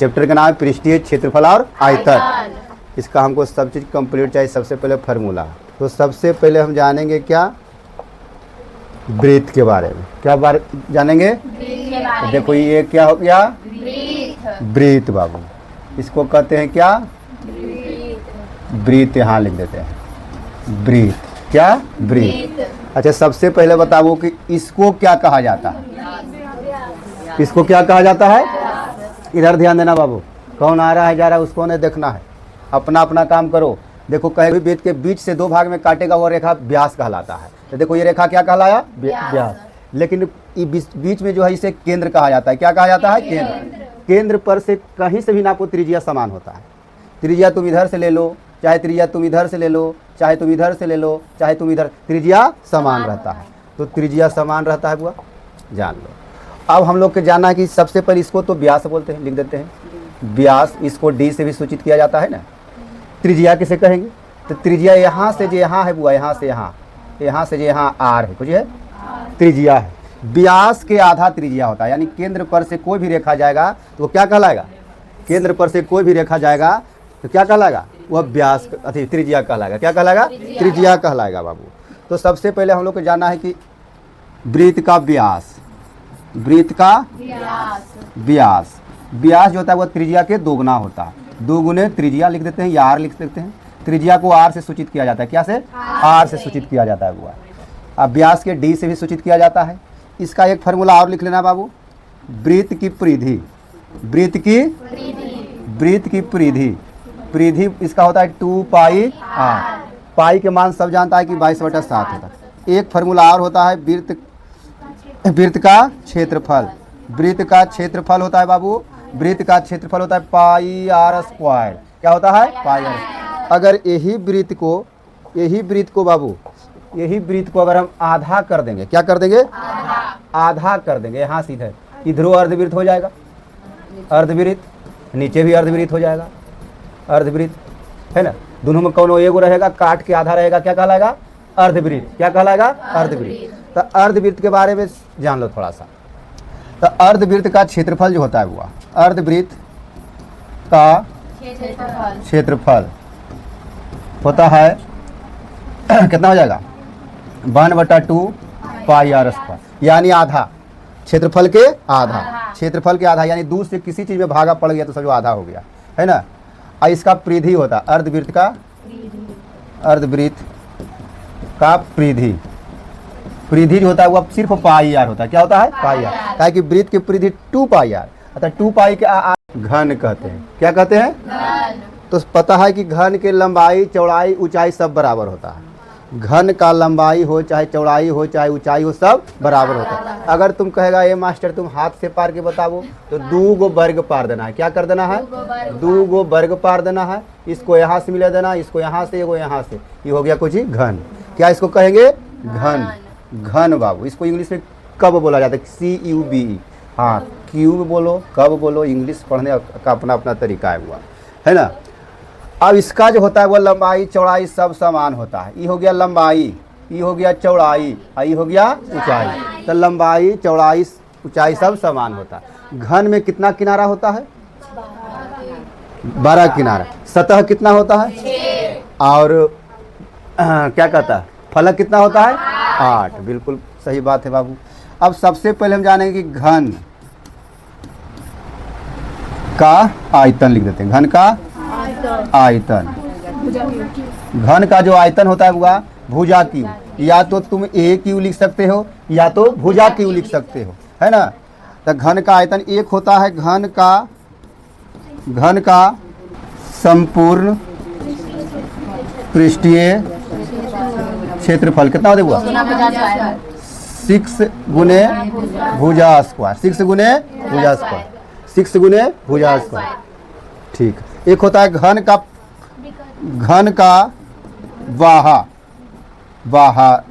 Chapter का नाम है पृष्ठीय क्षेत्रफल और आयतन। इसका हमको सब चीज़ कंप्लीट चाहिए। सबसे पहले फार्मूला, तो सबसे पहले हम जानेंगे क्या, वृत्त के बारे में। क्या बारे जानेंगे? तो देखो ये क्या हो गया, वृत्त बाबू। इसको कहते हैं क्या, वृत्त। यहाँ लिख देते हैं वृत्त। क्या, वृत्त। अच्छा सबसे पहले बताओ कि इसको क्या कहा जाता है? इसको क्या कहा जाता है? इधर ध्यान देना बाबू, कौन आ रहा है जा रहा है उसको नहीं देखना है, अपना अपना काम करो। देखो कहीं भी वृत्त के बीच से दो भाग में काटेगा वो रेखा व्यास कहलाता है। तो देखो ये रेखा क्या कहलाया, व्यास। लेकिन बीच में जो है इसे केंद्र कहा जाता है। क्या कहा जाता है? केंद्र। केंद्र पर से कहीं से भी नापो त्रिज्या समान होता है। त्रिज्या तुम इधर से ले लो, चाहे त्रिज्या तुम इधर से ले लो, चाहे तुम इधर से ले लो, चाहे तुम इधर, त्रिज्या समान रहता है। तो त्रिज्या समान रहता है बुआ, जान लो। अब हम लोग को जानना है कि सबसे पहले इसको तो व्यास बोलते हैं, लिख देते हैं व्यास। इसको डी से भी सूचित किया जाता है ना। त्रिज्या किसे कहेंगे? तो त्रिज्या यहाँ से जो यहाँ है बुआ, यहाँ से यहाँ, यहाँ से जो यहाँ आर है, कुछ है त्रिज्या है। व्यास के आधा त्रिज्या होता है, यानी केंद्र पर से कोई भी रेखा जाएगा तो वो क्या कहलाएगा? केंद्र पर से कोई भी रेखा जाएगा तो क्या कहलाएगा? वह व्यास अथी त्रिज्या कहलाएगा। क्या कहलाएगा? त्रिज्या कहलाएगा बाबू। तो सबसे पहले हम लोग को जानना है कि वृत्त का व्यास, वृत्त का व्यास, व्यास जो होता है वह त्रिज्या के दोगुना होता है। दो गुने त्रिज्या लिख देते हैं या आर लिख देते हैं। त्रिज्या को आर से सूचित किया जाता है। क्या से? आर से सूचित किया जाता है बुआ। अब व्यास के डी से भी सूचित किया जाता है। इसका एक फार्मूला और लिख लेना बाबू, वृत्त की परिधि, वृत्त की परिधि, परिधि इसका होता है 2 पाई आर। पाई के मान सब जानता है कि 22/7 होता है। एक फार्मूला और होता है वृत्त का क्षेत्रफल। वृत्त का क्षेत्रफल होता है बाबू, वृत्त का क्षेत्रफल होता है पाई आर स्क्वायर। क्या होता है? पाई आर। अगर यही वृत्त को बाबू, यही वृत्त को अगर हम आधा कर देंगे, क्या कर देंगे? आधा कर देंगे। यहाँ सीधे इधरों अर्धवृत्त हो जाएगा, अर्धवृत्त, नीचे भी अर्धवृत्त हो जाएगा, अर्धवृत्त है ना। दोनों में कौन एगो रहेगा, काट के आधा रहेगा, क्या कहलाएगा? अर्धवृत्त। क्या कहलाएगा? अर्धवृत्त। तो अर्धवृत्त के बारे में जान लो थोड़ा सा। तो अर्धवृत्त का क्षेत्रफल जो होता है वो, अर्धवृत्त का क्षेत्रफल होता है कितना हो जाएगा? 1/2 पाई आर स्क्वायर, यानी आधा। क्षेत्रफल के आधा, क्षेत्रफल के आधा, यानी दूर से किसी चीज में भागा पड़ गया तो समझो आधा हो गया, है ना। और इसका परिधि होता है अर्धवृत्त का, अर्धवृत्त का परिधि, परिधि जो होता है वो सिर्फ पाई आर होता है। क्या होता है? पाई आर। क्या कि वृत्त की परिधि 2 पाई आर, अतः 2 पाई के आर घन कहते हैं। क्या कहते हैं? घन। तो पता है कि घन के लंबाई, चौड़ाई, ऊंचाई सब बराबर होता है। घन का लंबाई हो चाहे चौड़ाई हो चाहे ऊंचाई हो सब बराबर होता है। अगर तुम कहेगा ये मास्टर तुम हाथ से पार के बताओ, तो 2 गो वर्ग पार देना है। क्या कर देना है? 2 गो वर्ग पार देना है। इसको यहाँ से मिला देना, इसको यहाँ से, एगो यहाँ से, ये हो गया कुछ ही घन। क्या इसको कहेंगे? घन। घन बाबू। इसको इंग्लिश में कब बोला जाता है? CUBE। हाँ, क्यूब बोलो, कब बोलो, इंग्लिश पढ़ने का अपना अपना तरीका है हुआ, है ना। अब इसका जो होता है वो लंबाई चौड़ाई सब समान होता है। ये हो गया लंबाई, ये हो गया चौड़ाई, और ये हो गया ऊंचाई। तो लंबाई चौड़ाई ऊंचाई सब समान होता है। घन में कितना किनारा होता है? 12 किनारा। सतह कितना होता है? और क्या कहता है, फलक कितना होता है? 8। बिल्कुल सही बात है बाबू। अब सबसे पहले हम जानेंगे कि घन का आयतन लिख देते हैं। घन का आयतन, घन का जो आयतन होता है वो भुजा क्यू, या तो तुम ए क्यू लिख सकते हो या तो भुजा क्यू लिख सकते हो, है ना। तो घन का आयतन एक होता है घन का संपूर्ण पृष्ठीय क्षेत्रफल। कितना होता है वो? 6 गुने भुजा स्क्वायर, 6 गुने भुजा स्क्वायर, 6 गुने भुजा स्क्वायर। ठीक। एक होता है घन का वाहा,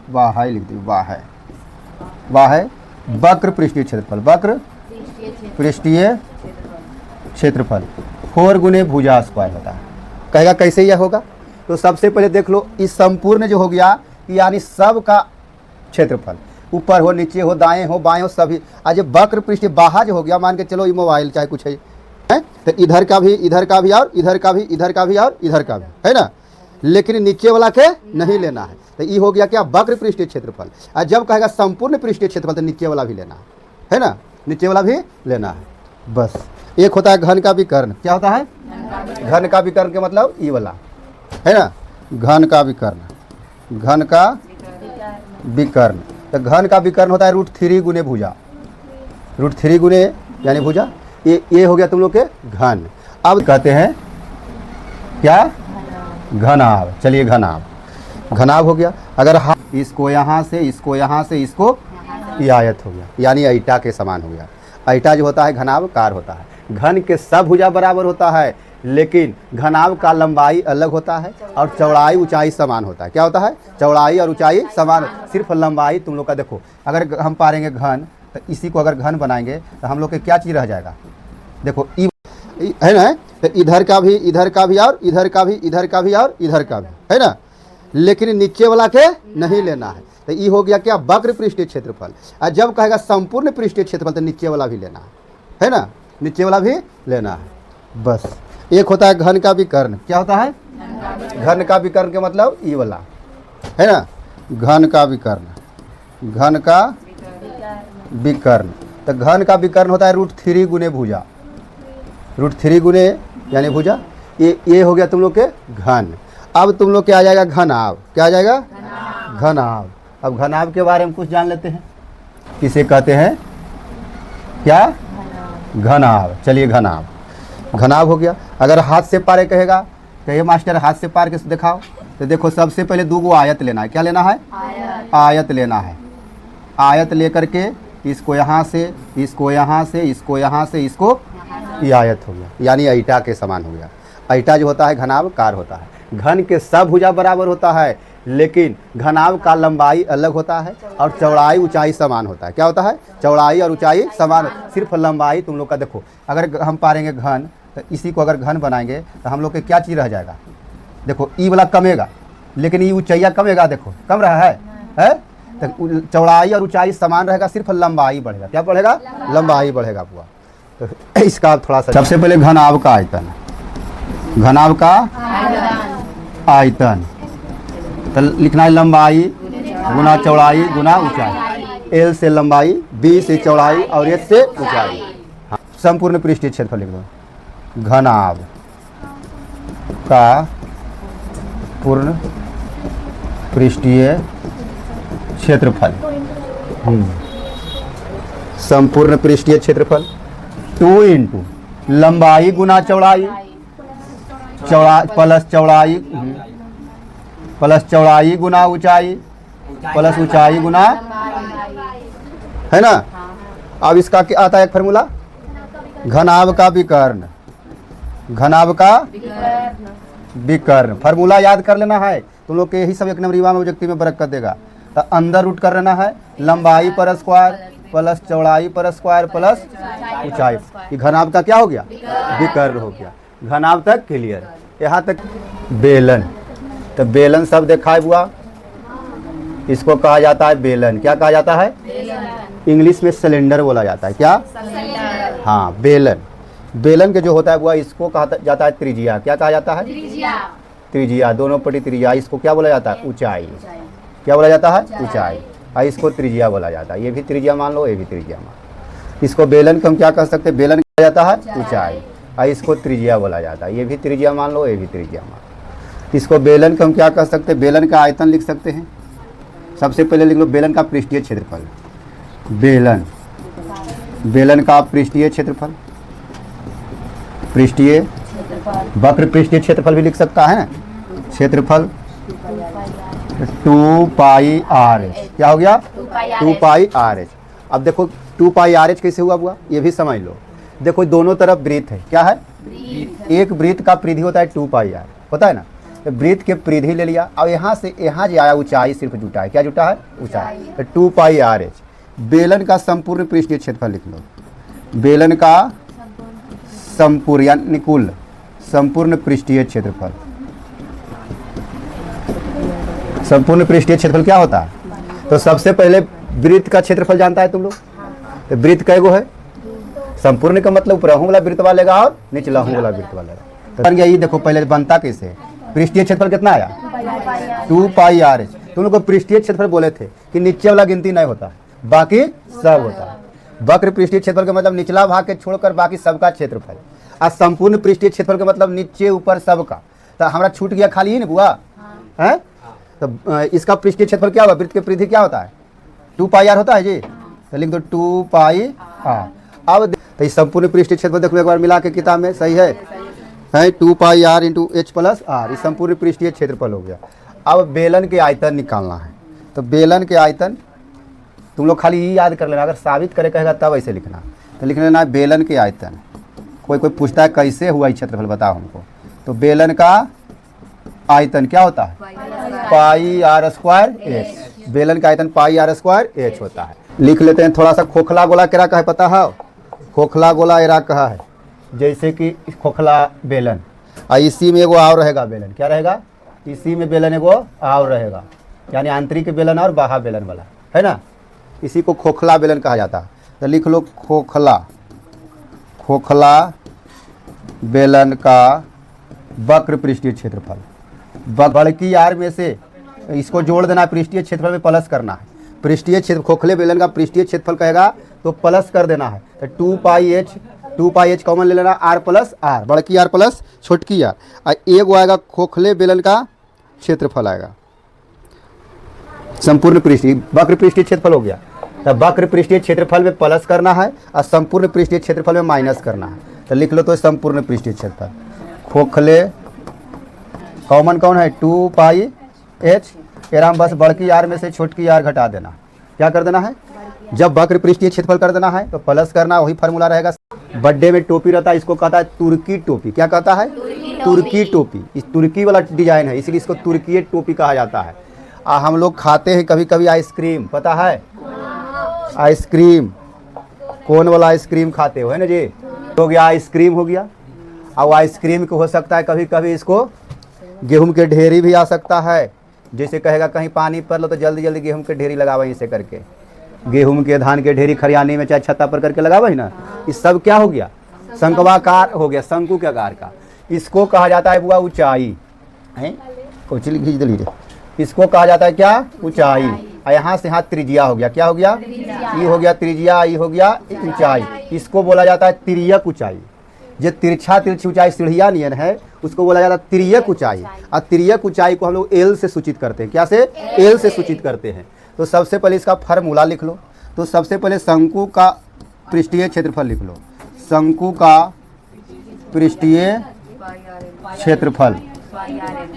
वाहा लिख दो, वाह है वक्र पृष्ठीय क्षेत्रफल, वक्र पृष्ठीय क्षेत्रफल 4 गुने भुजा स्क्वायर होता है। कहेगा कैसे यह होगा? तो सबसे पहले देख लो, इस संपूर्ण जो हो गया यानी सब का क्षेत्रफल, ऊपर हो नीचे हो दाएं हो बाएं हो सभी। आज वक्र पृष्ठीय बाहा जो हो गया, मान के चलो ये मोबाइल चाहे कुछ है, तो इधर का भी, इधर का भी और इधर का भी, इधर का भी और इधर का भी, है ना। लेकिन नीचे वाला के नहीं लेना है। तो ये हो गया क्या, वक्र पृष्ठीय क्षेत्रफल। और जब कहेगा संपूर्ण पृष्ठीय क्षेत्रफल तो नीचे वाला भी लेना है ना, नीचे वाला भी लेना है। बस एक होता है घन का विकर्ण। क्या होता है? घन का विकर्ण के मतलब ये वाला, है ना, घन का विकर्ण, घन का विकर्ण। तो घन का विकर्ण होता है √3 गुने भुजा, √3 गुने यानी भुजा। ये हो गया तुम लोग के घन। अब कहते हैं क्या, घनाभ। चलिए घनाभ, घनाभ हो गया। अगर इसको यहाँ से, इसको यहाँ से, इसको ये आयत हो गया, यानी ऐटा के समान हो गया। ऐटा जो होता है घनाभ कार होता है। घन के सब भुजा बराबर होता है, लेकिन घनाभ का लंबाई अलग होता है और चौड़ाई ऊंचाई समान होता है। क्या होता है? चौड़ाई और ऊंचाई समान, सिर्फ लंबाई तुम लोग का देखो। अगर हम पारेंगे घन, तो इसी को अगर घन बनाएंगे तो हम लोग के क्या चीज़ रह जाएगा, देखो ई है ना। तो इधर का भी, इधर का भी और इधर का भी, इधर का भी और इधर का भी, है ना। लेकिन नीचे वाला के नहीं लेना है। तो ये हो गया क्या, वक्र पृष्ठीय क्षेत्रफल। और जब कहेगा संपूर्ण पृष्ठीय क्षेत्रफल तो नीचे वाला भी लेना है ना, नीचे वाला भी लेना है। बस एक होता है घन का विकर्ण। क्या होता है? घन का विकर्ण के मतलब ये वाला, है ना, घन का विकर्ण, घन का विकर्ण। तो घन का विकर्ण होता है √3 गुने भुजा, √3 गुने यानी भुजा। ये हो गया तुम लोग के घन। अब तुम लोग क्या आ जाएगा, घनाभ। क्या आ जाएगा? घनाभ। अब घनाभ के बारे में कुछ जान लेते हैं। किसे कहते हैं? क्या? घनाभ। चलिए घनाभ, घनाभ हो गया। अगर हाथ से पारे कहेगा, कहिए मास्टर हाथ से पार के दिखाओ, तो देखो सबसे पहले 2 आयत लेना है। क्या लेना है? आयत लेना है। आयत लेकर के इसको यहाँ से, इसको यहाँ से, इसको यहाँ से, इसको ये आयत हो गया, यानी ऐटा के समान हो गया। ऐटा जो होता है घनाभ कार होता है। घन के सब भुजा बराबर होता है, लेकिन घनाभ का लंबाई अलग होता है और चौड़ाई ऊंचाई समान होता है। क्या होता है? चौड़ाई और ऊंचाई समान, सिर्फ लंबाई तुम लोग का देखो। अगर हम पारेंगे घन, तो इसी को अगर घन बनाएंगे तो हम लोग के क्या चीज़ रह जाएगा, देखो ई वाला कमेगा, लेकिन ये ऊंचाइया कमेगा, देखो कम रहा है? तो चौड़ाई और ऊंचाई समान रहेगा, सिर्फ लंबाई बढ़ेगा। क्या बढ़ेगा? लंबाई बढ़ेगा पूरा। तो इसका थोड़ा सा, सबसे पहले घनाभ का आयतन, घनाभ का आयतन। तो लिखना है लंबाई गुना चौड़ाई गुना ऊंचाई। L से लंबाई, B से चौड़ाई और H से ऊंचाई। हाँ, संपूर्ण पृष्ठीय क्षेत्रफल लिख दो। घनाभ का पूर्ण पृष्ठीय क्षेत्रफल, संपूर्ण पृष्ठीय क्षेत्रफल 2 इंटू लंबाई गुना चौड़ाई, प्लस चौड़ाई गुना ऊंचाई, प्लस ऊंचाई गुना, है ना। अब इसका क्या आता है एक फार्मूला, घनाभ का विकर्ण, घनाभ का विकर्ण। फार्मूला याद कर लेना है तुम लोग के, यही सब 1 नंबर युवा में ऑब्जेक्टिव में बरकत देगा। तो अंदर रूट कर लेना है, लंबाई पर स्क्वायर प्लस चौड़ाई पर स्क्वायर प्लस ऊंचाई। ये घनाभ का क्या हो गया? विकर्ण हो गया। घनाभ तक क्लियर, यहाँ तक। बेलन, तो बेलन सब देखा हुआ, इसको कहा जाता है बेलन। क्या कहा जाता है? इंग्लिश में सिलेंडर बोला जाता है। क्या? हाँ, बेलन। बेलन के जो होता है वो इसको कहा जाता है त्रिज्या। क्या कहा जाता है? त्रिज्या, दोनों पट्टी त्रिज्या। इसको क्या बोला जाता है? ऊंचाई। क्या बोला जाता है? ऊंचाई। और इसको त्रिज्या बोला जाता है। ये भी त्रिज्या मान लो, ये भी त्रिज्या मान। इसको बेलन को हम क्या कह सकते हैं? बेलन कहा जाता है ऊंचाई, और इसको त्रिज्या बोला जाता है। ये भी त्रिज्या मान लो, ये भी त्रिज्या मान। इसको बेलन को हम क्या कह सकते हैं? बेलन का आयतन लिख सकते हैं। सबसे पहले लिख लो बेलन का पृष्ठीय क्षेत्रफल। बेलन, बेलन का पृष्ठीय क्षेत्रफल, पृष्ठीय वक्र पृष्ठीय क्षेत्रफल भी लिख सकता है ना। क्षेत्रफल 2 पाई RH। क्या हो गया? 2 पाई RH। अब देखो 2 पाई RH कैसे हुआ, ये भी समझ लो। देखो दोनों तरफ वृत्त है। क्या है? एक वृत्त का परिधि होता है 2 पाई R, पता है ना। तो वृत्त के परिधि ले लिया, और यहाँ से यहाँ जो आया ऊंचाई सिर्फ जुटा है। क्या जुटा है? ऊंचाई। तो 2 पाई RH। बेलन का संपूर्ण पृष्ठीय क्षेत्रफल लिख लो। बेलन का संपूर्ण यानी कुल संपूर्ण पृष्ठीय क्षेत्रफल। संपूर्ण पृष्ठीय क्षेत्रफल क्या होता है? तो सबसे पहले वृत्त का क्षेत्रफल जानता है तुम लोग? तो वृत्त कै गो है? संपूर्ण का मतलब ऊपरहू वाला वृत्त वालेगा और निचलाहू वाला वृत्त वालेगा। तो यही देखो पहले बनता कैसे, पृष्ठीय क्षेत्रफल कितना आया 2 पाई आर एच। तुम लोग को पृष्ठीय क्षेत्रफल बोले थे कि नीचे वाला गिनती नहीं होता, बाकी सब होता है। वक्र पृष्ठीय क्षेत्रफल का मतलब निचला भाग के छोड़कर बाकी सबका क्षेत्रफल, और संपूर्ण पृष्ठीय क्षेत्रफल का मतलब नीचे ऊपर सबका। तो हमारा छूट गया खाली ही ना बुआ है। तो इसका पृष्ठीय क्षेत्रफल क्या होगा, वृत्त की परिधि क्या होता है 2 पाई आर होता है जी। तो लिख दो 2 पाई आर। अब तो इस संपूर्ण पृष्ठीय क्षेत्रफल देख लो एक बार मिला के किताब में, सही है 2 pi r into h plus r, इस संपूर्ण पृष्ठीय क्षेत्रफल हो गया। अब बेलन के आयतन निकालना है। तो बेलन के आयतन तुम लोग खाली ये याद कर लेना, अगर साबित करे कहेगा तब ऐसे लिखना। तो लिख लेना बेलन के आयतन। कोई पूछता है कैसे हुआ ये क्षेत्रफल बताओ हमको, तो बेलन का आयतन क्या होता है पाई आर स्क्वायर एच। बेलन का आयतन पाई आर स्क्वायर एच होता है। लिख लेते हैं थोड़ा सा। खोखला गोला क्या कहा है पता है, खोखला गोला एरा कहा है, जैसे कि खोखला बेलन, और इसी में एगो और रहेगा बेलन, क्या रहेगा इसी में बेलन एगो और रहेगा, यानी आंतरिक बेलन और बाह्य बेलन वाला है ना, इसी को खोखला बेलन कहा जाता है। तो लिख लो खोखला बेलन का वक्र पृष्ठीय क्षेत्रफल, बड़की आर में से इसको जोड़ देना, पृष्ठीय क्षेत्रफल में प्लस करना है। पृष्ठीय क्षेत्र खोखले बेलन का पृष्ठीय क्षेत्रफल कहेगा तो प्लस कर देना है। तो 2 पाई एच कॉमन ले लेना, आर प्लस आर, बड़की आर प्लस छोटकी आर, और एक आएगा खोखले बेलन का क्षेत्रफल आएगा संपूर्ण पृष्ठीय, वक्र पृष्ठीय क्षेत्रफल हो गया। तब वक्र पृष्ठीय क्षेत्रफल में प्लस करना है और संपूर्ण पृष्ठीय क्षेत्रफल में माइनस करना है। तो लिख लो तो संपूर्ण पृष्ठीय क्षेत्रफल खोखले कॉमन कौन है 2 पाई एच, एराम बस बड़की आर में से छोटकी आर घटा देना। क्या कर देना है, जब वक्र पृष्ठीय क्षेत्रफल कर देना है तो प्लस करना, वही फार्मूला रहेगा। बर्थडे में टोपी रहता है, इसको कहता है तुर्की टोपी। क्या कहता है तुर्की टोपी, इस तुर्की वाला डिजाइन है इसलिए इसको तुर्की टोपी कहा जाता है। हम लोग खाते हैं कभी कभी आइसक्रीम, पता है आइसक्रीम, कौन वाला आइसक्रीम खाते हो है ना जी, हो गया आइसक्रीम हो गया। और आइसक्रीम को हो सकता है कभी कभी इसको गेहूं के ढेरी भी आ सकता है, जैसे कहेगा कहीं पानी पर लो तो जल्दी जल्दी गेहूं के ढेरी लगावा, इसे करके गेहूं के धान के ढेरी खरियाने में चाहे छत्ता पर करके लगावा ही ना। इस सब क्या हो गया शंकवाकार हो गया, शंकु के आकार का। इसको कहा जाता है बुआ ऊंचाई है, खींच लीजिए, इसको कहा जाता है क्या ऊंचाई। और यहाँ से यहाँ त्रिज्या हो गया, क्या हो गया ये हो गया त्रिज्या, ये हो गया ऊंचाई। इसको बोला जाता है तिर्यक ऊंचाई। जो तिरछी ऊंचाई सीढ़िया नियन है उसको बोला जाता है तिर्यक ऊंचाई। और तिर्यक ऊंचाई को हम लोग एल से सूचित करते हैं, क्या से एल से सूचित करते हैं। तो सबसे पहले इसका फार्मूला लिख लो। तो सबसे पहले शंकु का पृष्ठीय क्षेत्रफल लिख लो। शंकु का पृष्ठीय क्षेत्रफल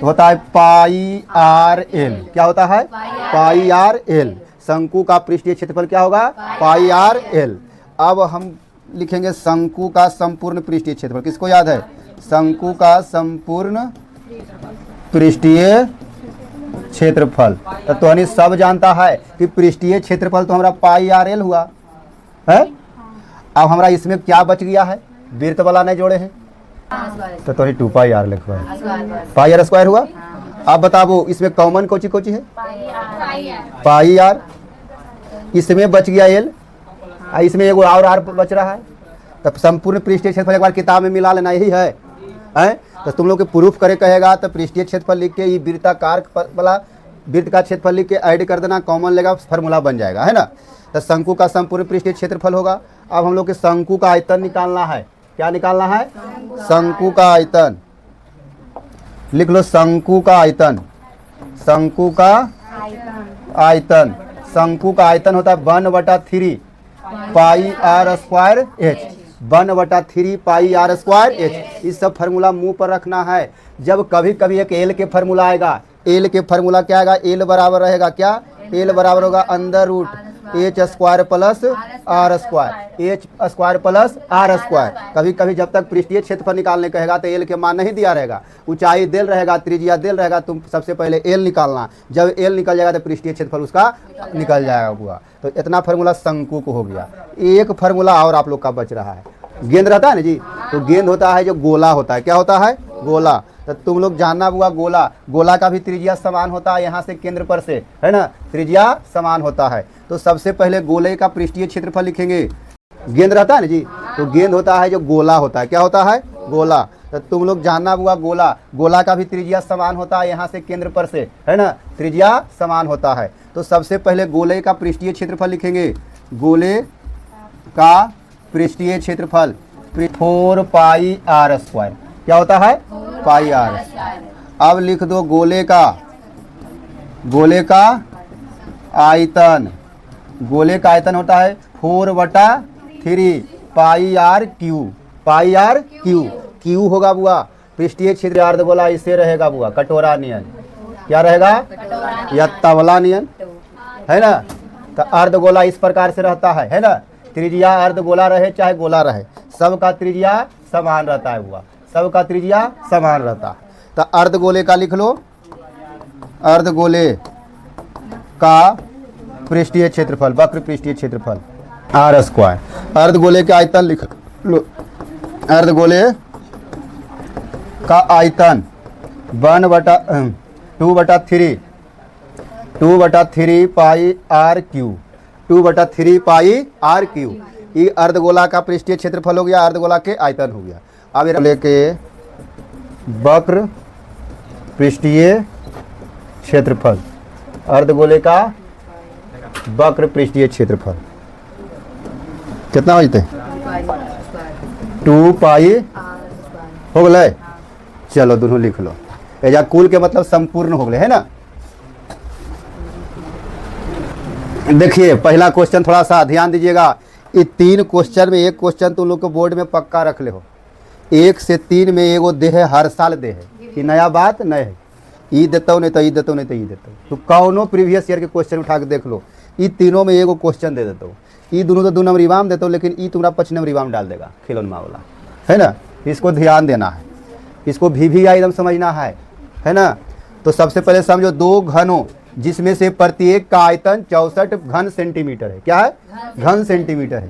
होता है पाई आर एल। क्या होता है पाई आर एल। शंकु का पृष्ठीय क्षेत्रफल क्या होगा पाई आर एल। अब हम लिखेंगे शंकु का संपूर्ण पृष्ठीय क्षेत्रफल। किसको याद है शंकु का संपूर्ण पृष्ठीय क्षेत्रफल। तो हनी सब जानता है कि पृष्ठीय क्षेत्रफल तो हमारा पाई आर एल हुआ है। अब हमारा इसमें क्या बच गया है, वृत्त वाला नहीं जोड़े हैं तो 2 पाई आर लिखवा पाई आर स्क्वायर हुआ। अब बताओ इसमें कॉमन कोची कोची है पाई आर, इसमें बच गया एल, इसमें एगो और आर बच रहा है। तब संपूर्ण पृष्ठीय क्षेत्रफल एक बार किताब में मिला लेना, यही है तो तुम लोग के प्रूफ करे कहेगा तो पृष्ठीय क्षेत्रफल लिख के ये वृत्ताकार वाला वृत्त का क्षेत्रफल लिख के ऐड कर देना, कॉमन लेगा फार्मूला बन जाएगा है ना। तो शंकु का संपूर्ण पृष्ठीय क्षेत्रफल होगा। अब हम लोग के शंकु का आयतन निकालना है। क्या निकालना है शंकु का आयतन। लिख लो शंकु का आयतन। शंकु का आयतन, शंकु का आयतन होता है 1/3 pi r square h. 1/3 pi r square h. इस सब फार्मूला मुंह पर रखना है। जब कभी कभी एक एल के फार्मूला आएगा, एल के फार्मूला क्या आएगा, एल बराबर रहेगा क्या, एल बराबर होगा under root H square plus R square, H square plus R square. कभी कभी जब तक पृष्ठीय क्षेत्रफल निकालने कहेगा तो एल के मान नहीं दिया रहेगा, ऊंचाई देल रहेगा, त्रिज्या देल रहेगा, तुम सबसे पहले एल निकालना। जब एल निकल जाएगा तो पृष्ठीय क्षेत्रफल उसका निकल जाएगा हुआ। तो इतना फार्मूला शंकु को हो गया। एक फार्मूला और आप लोग का बच रहा है, गेंद रहता है ना जी, तो गेंद होता है जो गोला होता है। क्या होता है गोला। तो तुम लोग जानना हुआ गोला, गोला का भी त्रिज्या समान होता है, यहाँ से केंद्र पर से है ना, त्रिज्या समान होता है। तो सबसे पहले गोले का पृष्ठीय क्षेत्रफल लिखेंगे। गेंद रहता है ना जी, तो गेंद होता है जो गोला होता है, क्या होता है, गोला। तो तुम लोग जानना हुआ गोला, गोला का भी त्रिज्या समान होता है, यहाँ से केंद्र पर से, है ना, त्रिज्या समान होता है। तो सबसे पहले गोले का पृष्ठीय क्षेत्रफल लिखेंगे, गोले का पृष्ठीय क्षेत्रफल 4 पाई आर स्क्वायर, क्या होता है, पाई आर। अब लिख दो गोले का आयतन, गोले का आयतन होता है 4/3 pi r cube, pi r cube, cube होगा बुआ पृष्ठीय क्षेत्र अर्धगोला इससे रहेगा बुआ कटोरा नियन, क्या रहेगा, या तबला नियन, है ना। तो अर्धगोला इस प्रकार से रहता है ना, त्रिज्या अर्धगोला रहे चाहे गोला रहे, सबका त्रिज्या समान रहता है बुआ, सबका त्रिज्या समान रहता है। तो अर्धगोले का लिख लो, अर्धगोले का पृष्ठीय क्षेत्रफल, वक्र पृष्ठीय क्षेत्रफल आर स्क्वायर। अर्धगोले के आयतन लिख लो, अर्धगोले का आयतन 2/3 pi r cube, 2/3 pi r cube. ये अर्धगोला का पृष्ठीय क्षेत्रफल हो गया, अर्धगोला के आयतन हो गया। अब गोले के वक्र पृष्ठीय क्षेत्रफल, अर्धगोले का वक्र पृष्ठीय क्षेत्रफल कितना हो जाते, 2 पाई हो गए। चलो दोनों लिख लो, एजा कुल के मतलब संपूर्ण हो गए, है ना। देखिए पहला क्वेश्चन थोड़ा सा ध्यान दीजिएगा, ये 3 क्वेश्चन में एक क्वेश्चन तुम लोग को बोर्ड में पक्का रख ले हो, 1 से 3 में एगो दे है, हर साल दे है, ये नया बात नहीं है। ई देता नहीं तो ई देता नहीं तो ई देता, तो कौनो प्रीवियस ईयर के क्वेश्चन उठा के देख लो, ये तीनों में एगो क्वेश्चन दे देता हूँ, ये दोनों तो 2 नंबर इमाम देता हूँ, लेकिन ये तुम्हारा 5 नंबर इमाम डाल देगा खिलौना वाला, है ना। इसको ध्यान देना है, इसको भी एकदम समझना है ना। तो सबसे पहले समझो 2 घनों जिसमें से प्रत्येक का आयतन 64 घन सेंटीमीटर है, क्या है, घन सेंटीमीटर है,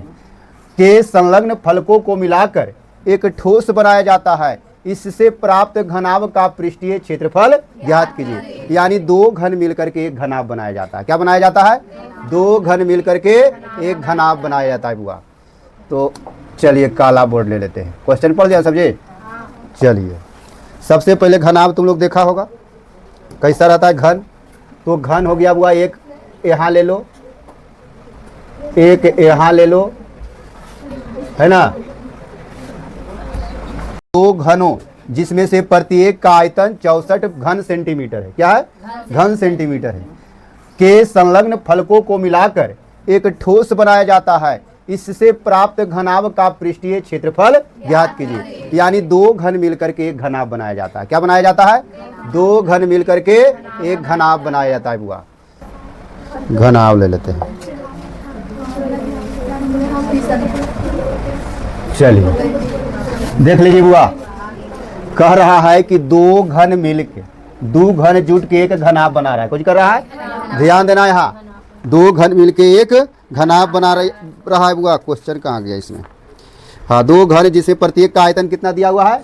के संलग्न फलकों को मिलाकर एक ठोस बनाया जाता है, इससे प्राप्त घनाभ का पृष्ठीय क्षेत्रफल ज्ञात कीजिए। यानी 2 घन मिलकर के एक घनाभ बनाया जाता है, क्या बनाया जाता है, 2 घन मिलकर के एक घनाभ बनाया जाता है बुआ। तो चलिए काला बोर्ड ले लेते हैं, क्वेश्चन पढ़ दिया समझे। चलिए सबसे पहले घनाभ तुम लोग देखा होगा कैसा रहता है घन, तो घन हो गया बुआ, एक यहाँ ले लो, एक यहाँ ले लो, है ना। 2 घनों जिसमें से प्रत्येक का आयतन 64 घन सेंटीमीटर है, क्या है, घन सेंटीमीटर है, के संलग्न फलकों को मिलाकर एक ठोस बनाया जाता है, इससे प्राप्त घनाभ का पृष्ठीय क्षेत्रफल ज्ञात कीजिए। यानी 2 घन मिलकर के एक घनाभ बनाया जाता है, क्या बनाया जाता है, 2 घन मिलकर के एक घनाभ बनाया जाता है बुआ। घनाभ ले लेते हैं, चलिए देख लीजिए बुआ, कह रहा है कि 2 घन मिलके, 2 घन जुट के एक घनाभ बना रहा है, कुछ कर रहा है, ध्यान देना यहाँ, 2 घन मिलके एक घनाभ बना रहा है बुआ। क्वेश्चन कहाँ गया इसमें, हाँ 2 घन जिसे प्रत्येक का आयतन कितना दिया हुआ है,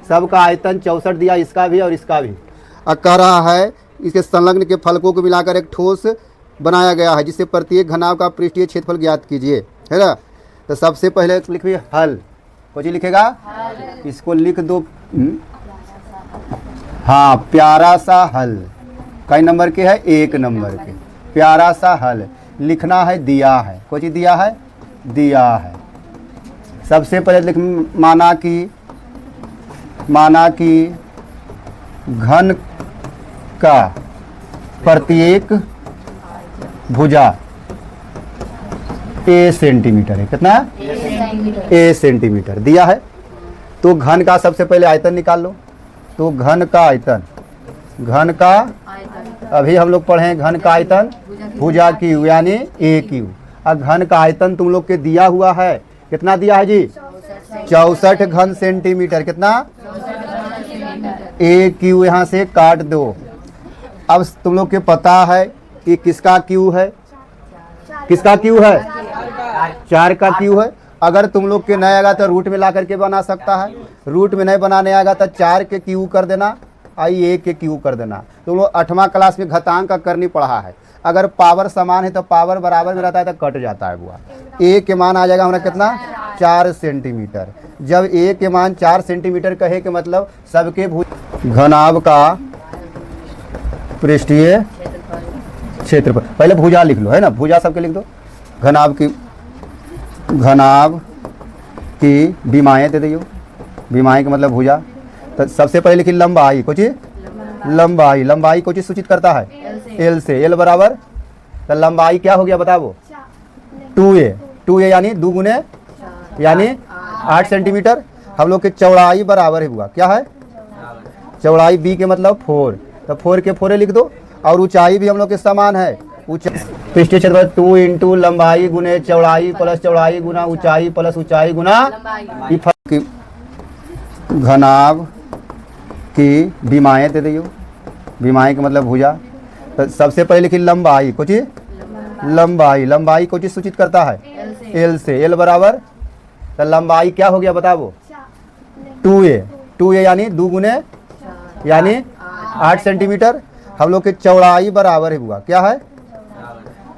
सबका आयतन 64 दिया, इसका भी और इसका भी। अब कह रहा है इसके संलग्न के फलकों को मिलाकर एक ठोस बनाया गया है, जिससे प्रत्येक घनाभ का पृष्ठीय क्षेत्रफल ज्ञात कीजिए, है ना। तो सबसे पहले लिखिए हल, कुछ लिखेगा, इसको लिख दो, हाँ प्यारा सा हल, कई नंबर के है, 1 नंबर के, प्यारा सा हल लिखना है, दिया है, कुछ दिया है, दिया है। सबसे पहले लिख, माना कि घन का प्रत्येक भुजा ए सेंटीमीटर है, कितना, ए सेंटीमीटर दिया है। तो घन का सबसे पहले आयतन निकाल लो, तो घन का आयतन, घन का अभी हम लोग पढ़े घन का आयतन भुजा क्यू यानी ए क्यू। अब घन का आयतन तुम लोग के दिया हुआ है, कितना दिया है जी, 64 घन सेंटीमीटर, कितना, ए क्यू यहाँ से काट दो। अब तुम लोग के पता है कि किसका क्यू है, किसका क्यू है, 4 का क्यू है। अगर तुम लोग के नहीं आएगा तो रूट में ला करके बना सकता है, रूट में नहीं बनाने आएगा तो 4 के क्यू कर देना, आई 1 के क्यू कर देना। तुम लोग 8वां क्लास में घातांक का करनी पढ़ा है, अगर पावर समान है तो पावर बराबर में रहता है तो कट जाता है बुआ। ए के मान आ जाएगा हमारा कितना, 4 सेंटीमीटर। जब ए के मान 4 सेंटीमीटर कहे के मतलब सबके घनाभ का पृष्ठीय क्षेत्रफल, पहले भुजा लिख लो, है ना, भुजा सबके लिख दो। घनाभ की विमाएँ दे दियो, विमाएँ का मतलब भुजा। तो सबसे पहले लिखी लंबाई, कुछ लंबाई को चीज सूचित करता है एल से। एल बराबर, तो लंबाई क्या हो गया बताओ, 2a यानी 2 गुने यानी 8 सेंटीमीटर। हम लोग के चौड़ाई बराबर हुआ, क्या है चौड़ाई, b के मतलब 4, तो 4 के 4 लिख दो। और ऊंचाई भी हम लोग के समान है, पृष्ठीय क्षेत्रफल 2 इंटू लंबाई गुने चौड़ाई प्लस चौड़ाई गुना ऊंचाई प्लस ऊंचाई गुना घनाभ की विमाएँ दे दियो, विमाएँ का मतलब भुजा। तो सबसे पहले लिखी लंबाई, कुछ लंबाई को चीज सूचित करता है एल से। एल बराबर, तो लंबाई क्या हो गया बताओ, 2a यानी 2 गुने यानी 8 सेंटीमीटर। हम लोग के चौड़ाई बराबर हुआ, क्या है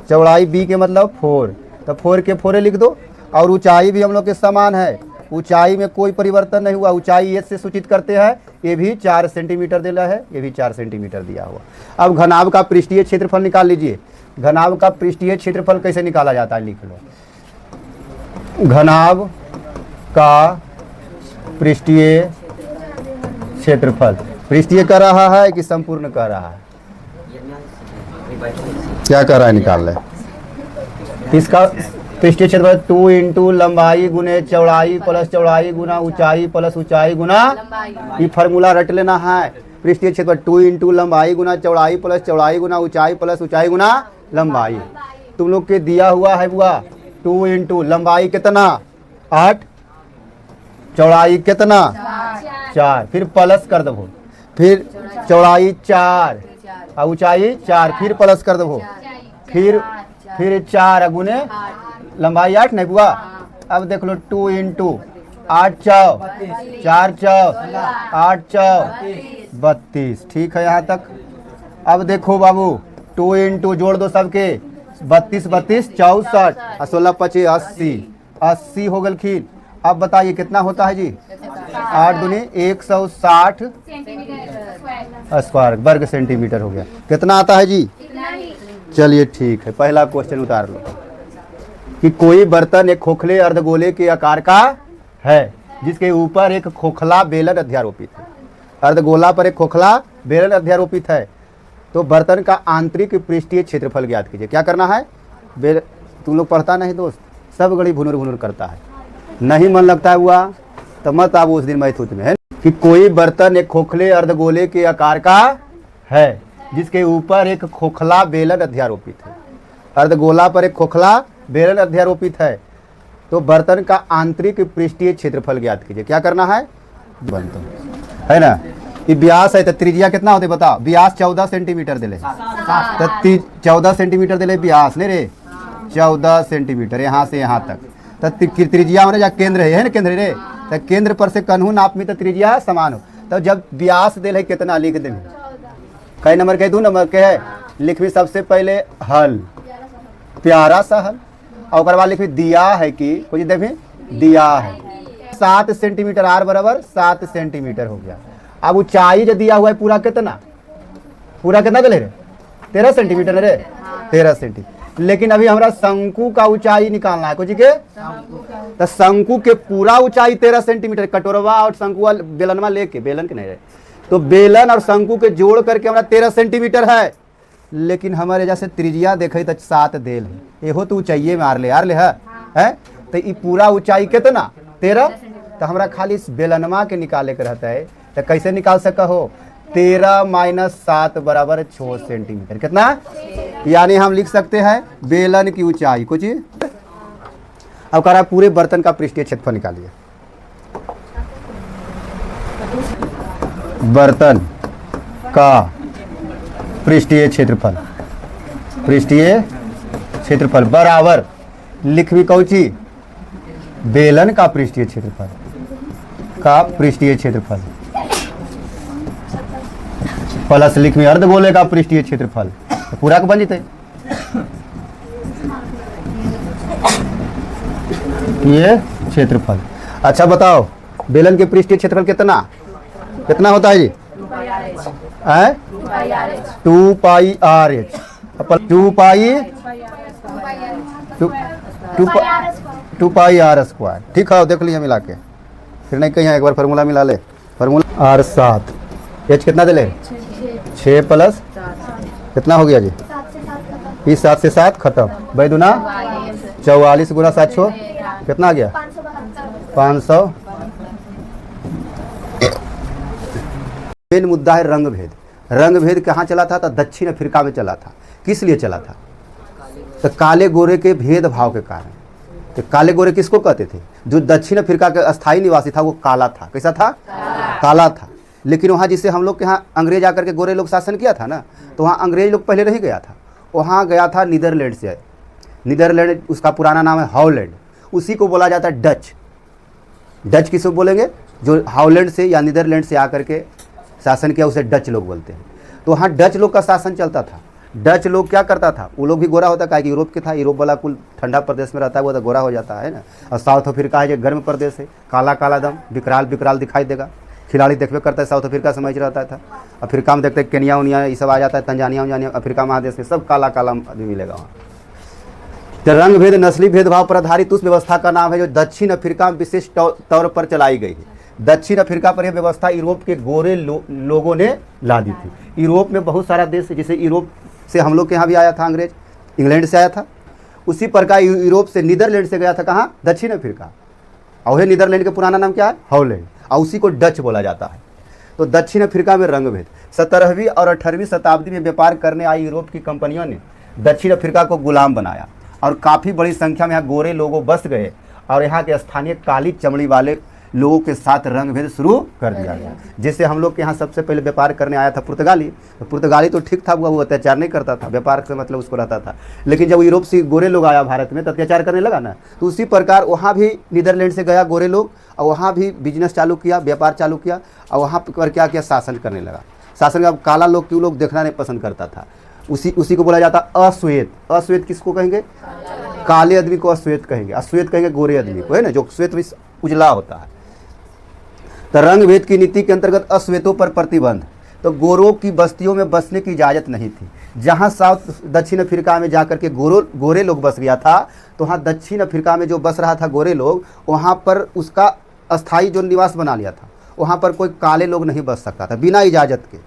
चौड़ाई, b के मतलब 4, तो 4 के 4 लिख दो। और ऊंचाई भी हम लोग के समान है, ऊंचाई में कोई परिवर्तन नहीं हुआ, ऊंचाई एच से सूचित करते हैं। ये भी 4 सेंटीमीटर दिया है, ये भी 4 सेंटीमीटर दिया हुआ। अब घनाभ का पृष्ठीय क्षेत्रफल निकाल लीजिए। घनाभ का पृष्ठीय क्षेत्रफल कैसे निकाला जाता है, लिख लो। घनाभ का पृष्ठीय क्षेत्रफल, पृष्ठीय कर रहा है कि संपूर्ण कर रहा है, क्या कर रहा है, निकाल ले। इसका पृष्ठीय क्षेत्रफल 2 इंटू लंबाई गुने चौड़ाई प्लस चौड़ाई गुना ऊंचाई प्लस ऊंचाई गुना, ये फार्मूला रट लेना है। पृष्ठीय क्षेत्रफल 2 इंटू लंबाई गुना चौड़ाई प्लस चौड़ाई गुना ऊंचाई प्लस ऊंचाई गुना लंबाई। तुम लोग के दिया हुआ है हुआ 2 इंटू लंबाई कितना 8, चौड़ाई कितना 4, फिर प्लस कर दो, फिर चौड़ाई 4 और ऊंचाई 4, फिर प्लस कर दो, फिर 4 गुने लंबाई 8 नहीं हुआ। अब देख लो 2 इंटू 8 चौ 4 चौ 8 चौ 32, ठीक है यहाँ तक। अब देखो बाबू 2 इंटू जोड़ दो सबके, 32 32 64 और 16 25 80 हो गल खीर। अब बताइए कितना होता है जी, 8 दूनी 160 स्क्वायर वर्ग सेंटीमीटर हो गया। कितना आता है जी, चलिए ठीक है। पहला क्वेश्चन उतार लो कि कोई बर्तन एक खोखले अर्धगोले के आकार का है जिसके ऊपर एक खोखला बेलन अध्यारोपित है। अर्धगोला पर एक खोखला बेलन अध्यारोपित है, तो बर्तन का आंतरिक पृष्ठीय क्षेत्रफल ज्ञात कीजिए। क्या करना है, तुम लोग पढ़ता नहीं दोस्त, सब गड़ी भुनुर भुनुर करता है, नहीं मन लगता हुआ तो मत आप उस दिन मैथुत में, है कि कोई बर्तन एक खोखले अर्धगोले के आकार का है जिसके ऊपर एक खोखला बेलन अध्यारोपित है। अर्धगोला पर एक खोखला बेलन अध्यारोपित है, तो बर्तन का आंतरिक पृष्ठीय क्षेत्रफल ज्ञात कीजिए। क्या करना है, है ना, ये व्यास है तो त्रिज्या कितना होते बताओ, व्यास 14 सेंटीमीटर दिले, तो 14 सेंटीमीटर दिले व्यास नहीं रे, 14 सेंटीमीटर यहाँ से यहाँ तक। तो त्रिज्या होने जा केंद्र है ना, केंद्र रे, तो केंद्र पर से कन्हू नाप में तो त्रिज्या समान हो। तो जब व्यास दिले कितना लिख दे, कई नंबर के 2 नंबर के है, लिखवी सबसे पहले हल, प्यारा सा हल, और बाद लिखवी दिया है कि कुछ देखिए दिया है 7 सेंटीमीटर, आर बराबर 7 सेंटीमीटर हो गया। अब ऊंचाई जो दिया हुआ है पूरा कितना दिले रे, 13 सेंटीमीटर रे, 13 सेंटीमीटर। लेकिन अभी हमारा शंकु का ऊंचाई निकालना है, कुछ के तो शंकु के पूरा ऊंचाई 13 सेंटीमीटर, कटोरवा और शंकु बेलनवा लेके, बेलन के नहीं रहे, तो बेलन और शंकु के जोड़ करके हमारा 13 सेंटीमीटर है। लेकिन हमारे जैसे त्रिज्या देखे तो 7 देल है, एहो तो ऊंचाइये में आर ले है, तो ये पूरा ऊंचाई कितना 13, तो हमारा खाली इस बेलनवा के निकाले के रहता है। तो कैसे निकाल सका हो, 13 माइनस 7 बराबर 6 सेंटीमीटर, कितना, यानी हम लिख सकते हैं बेलन की ऊंचाई कुछ। अब कह रहा पूरे बर्तन का पृष्ठीय क्षेत्रफल निकालिए। बर्तन का पृष्ठीय क्षेत्रफल बराबर लिखवी कौची, बेलन का पृष्ठीय क्षेत्रफल प्लस लिखवी अर्धगोले का पृष्ठीय क्षेत्रफल, तो पूरा को बन जीते। ये क्षेत्रफल। अच्छा बताओ, बेलन के पृष्ठीय क्षेत्रफल कितना कितना होता है जी? 2 pi r h. 2 pi r square. ठीक है, देख लिया मिला के, फिर नहीं कहीं एक बार फार्मूला मिला ले। फार्मूला आर 7, एच कितना दे ले? 6 प्लस कितना हो गया जी? इस 7 से 7 खत्म, बैदुना 44 गुना 7 कितना आ गया? 500। मेन मुद्दा है रंग भेद। रंग भेद कहाँ चला था? तो दक्षिण अफ्रीका में चला था। किस लिए चला था? तो काले गोरे के भेदभाव के कारण। तो काले गोरे किसको कहते थे? जो दक्षिण अफ्रीका का अस्थायी निवासी था वो काला था। कैसा था? काला था। लेकिन वहाँ जिससे हम लोग के यहाँ अंग्रेज आकर के गोरे लोग शासन किया था ना, तो वहाँ अंग्रेज लोग पहले नहीं गया था, वहाँ गया था नीदरलैंड से। नीदरलैंड उसका पुराना नाम है हॉलैंड, उसी को बोला जाता है डच। डच किसको बोलेंगे? जो हॉलैंड से या नीदरलैंड से आकर के शासन किया उसे डच लोग बोलते हैं। तो वहाँ डच लोग का शासन चलता था। डच लोग क्या करता था? वो लोग भी गोरा होता है, कि यूरोप के था, यूरोप वाला कुल ठंडा प्रदेश में रहता है, वो तो गोरा हो जाता है ना। और साउथ अफ्रीका है जो गर्म प्रदेश है, काला काला दम विकराल विकराल दिखाई देगा। खिलाड़ी देखते करता है, साउथ अफ्रीका समझ रहता था। अफ्रीका में देखते केनिया उनिया ये सब आ जाता है, तंजानिया उंजानिया, अफ्रीका महादेश में सब काला काला आदमी मिलेगा वहाँ। तो रंग भेद नस्ली भेदभाव पर आधारित उस व्यवस्था का नाम है जो दक्षिण अफ्रीका में विशेष तौर पर चलाई गई है। दक्षिण अफ्रीका पर यह व्यवस्था यूरोप के गोरे लोगों ने ला दी थी। यूरोप में बहुत सारा देश है, जैसे यूरोप से हम लोग के यहाँ भी आया था अंग्रेज, इंग्लैंड से आया था। उसी प्रकार यूरोप से नीदरलैंड से गया था कहाँ? दक्षिण अफ्रीका। और वही नीदरलैंड का पुराना नाम क्या है? हॉलैंड, और उसी को डच बोला जाता है। तो दक्षिण अफ्रीका में रंग भेद। 17वीं और 18वीं शताब्दी में व्यापार करने आई यूरोप की कंपनियों ने दक्षिण अफ्रीका को गुलाम बनाया और काफ़ी बड़ी संख्या में यहाँ गोरे लोगों बस गए और यहाँ के स्थानीय काली चमड़ी वाले लोगों के साथ रंग भेद शुरू कर दिया गया। जैसे हम लोग के यहाँ सबसे पहले व्यापार करने आया था पुर्तगाली, तो पुर्तगाली तो ठीक था, वो अत्याचार नहीं करता था, व्यापार से मतलब उसको रहता था। लेकिन जब यूरोप से गोरे लोग आया भारत में तो अत्याचार करने लगा ना, तो उसी प्रकार वहाँ भी नीदरलैंड से गया गोरे लोग और वहाँ भी बिजनेस चालू किया, व्यापार चालू किया और वहाँ पर क्या किया? शासन करने लगा। शासन का काला लोग क्यों लोग देखना नहीं पसंद करता था, उसी को बोला जाता अश्वेत। अश्वेत किसको कहेंगे? काले आदमी को अश्वेत कहेंगे, अश्वेत कहेंगे गोरे आदमी को, है ना, जो श्वेत भी उजला होता है। तो रंग भेद की नीति के अंतर्गत अश्वेतों पर प्रतिबंध। तो गोरों की बस्तियों में बसने की इजाज़त नहीं थी। जहाँ साउथ दक्षिण अफ्रीका में जाकर के गोरे लोग बस गया था, तो वहाँ दक्षिण अफ्रीका में जो बस रहा था गोरे लोग, वहाँ पर उसका अस्थाई जो निवास बना लिया था, वहाँ पर कोई काले लोग नहीं बस सकता था बिना इजाज़त के,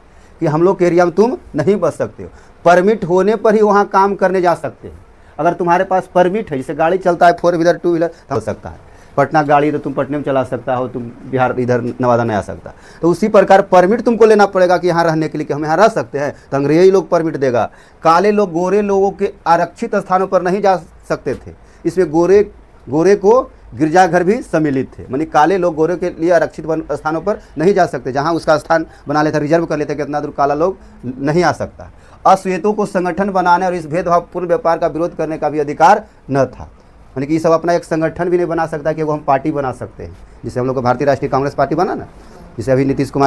कि हम लोग के एरिया में तुम नहीं बस सकते हो। परमिट होने पर ही वहाँ काम करने जा सकते हैं। अगर तुम्हारे पास परमिट है, जैसे गाड़ी चलता है 4 व्हीलर 2 व्हीलर, हो सकता है पटना गाड़ी तो तुम पटने में चला सकता हो, तुम बिहार इधर नवादा नहीं आ सकता। तो उसी प्रकार परमिट तुमको लेना पड़ेगा कि यहाँ रहने के लिए, कि हम यहाँ रह सकते हैं, तो अंग्रेजी लोग परमिट देगा। काले लोग गोरे लोगों के आरक्षित स्थानों पर नहीं जा सकते थे। इसमें गोरे को गिरजाघर भी सम्मिलित थे, मानी काले लोग गोरे के लिए आरक्षित स्थानों पर नहीं जा सकते, जहाँ उसका स्थान बना लेते, रिजर्व कर लेते कि इतना दूर काला लोग नहीं आ सकता। अश्वेतों को संगठन बनाने और इस भेदभावपूर्ण व्यापार का विरोध करने का भी अधिकार न था। यानी कि ये सब अपना एक संगठन भी नहीं बना सकता कि वो हम पार्टी बना सकते हैं, जिसे हम लोग को भारतीय राष्ट्रीय कांग्रेस पार्टी बना ना, जिसे अभी नीतीश कुमार